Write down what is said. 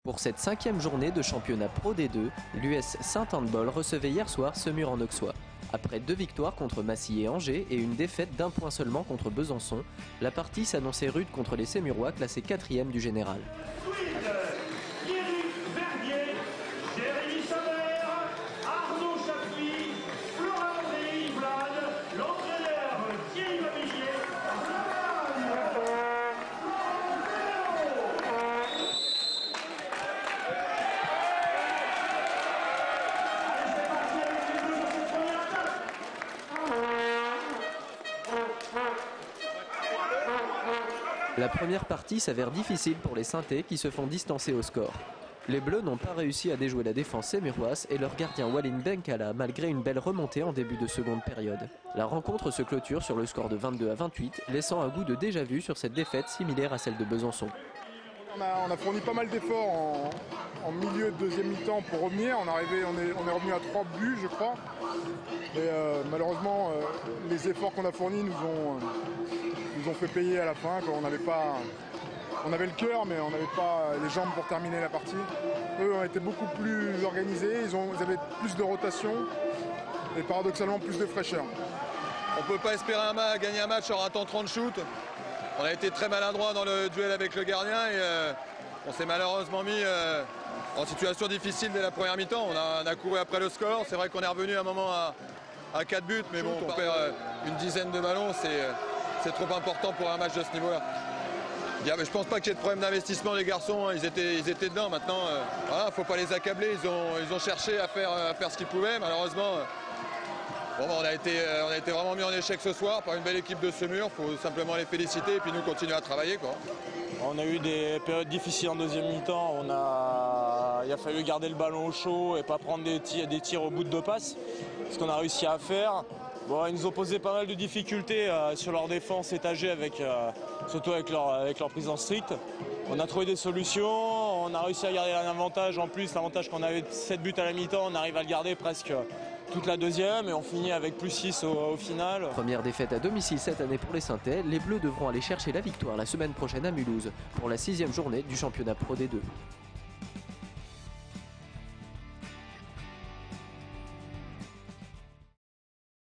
Pour cette 5e journée de championnat Pro D2, l'US Saint-Handball recevait hier soir Semur en Auxois. Après 2 victoires contre Massy et Angers et une défaite d'1 point seulement contre Besançon, la partie s'annonçait rude contre les Sémurois classés 4e du général. La première partie s'avère difficile pour les Saintais qui se font distancer au score. Les Bleus n'ont pas réussi à déjouer la défense sémuroise et leur gardien Walin Benkala malgré une belle remontée en début de seconde période. La rencontre se clôture sur le score de 22-28, laissant un goût de déjà-vu sur cette défaite similaire à celle de Besançon. On a fourni pas mal d'efforts en milieu de deuxième mi-temps pour revenir. On est revenu à 3 buts, je crois. Et malheureusement, les efforts qu'on a fournis nous ont fait payer à la fin. On avait le cœur, mais on n'avait pas les jambes pour terminer la partie. Eux ont été beaucoup plus organisés, ils avaient plus de rotation et paradoxalement plus de fraîcheur. On ne peut pas espérer gagner un match en ratant 30 shoots. On a été très maladroit dans le duel avec le gardien et on s'est malheureusement mis en situation difficile dès la première mi-temps. On a couru après le score. C'est vrai qu'on est revenu à un moment à 4 buts, mais bon, on perd une dizaine de ballons. C'est trop important pour un match de ce niveau-là. Je ne pense pas qu'il y ait de problème d'investissement des garçons. Ils étaient dedans. Maintenant, il ne faut pas les accabler. Ils ont cherché à faire ce qu'ils pouvaient. Malheureusement, on a été vraiment mis en échec ce soir par une belle équipe de Semur. Il faut simplement les féliciter et puis nous continuer à travailler, quoi. On a eu des périodes difficiles en deuxième mi-temps. Il a fallu garder le ballon au chaud et pas prendre des tirs au bout de 2 passes. Ce qu'on a réussi à faire. Bon, ils nous ont posé pas mal de difficultés sur leur défense étagée, surtout avec leur prise en strict. On a trouvé des solutions, on a réussi à garder un avantage. En plus, l'avantage qu'on avait 7 buts à la mi-temps, on arrive à le garder presque toute la deuxième et on finit avec +6 au final. Première défaite à domicile cette année pour les Saintais, les Bleus devront aller chercher la victoire la semaine prochaine à Mulhouse pour la 6e journée du championnat Pro D2.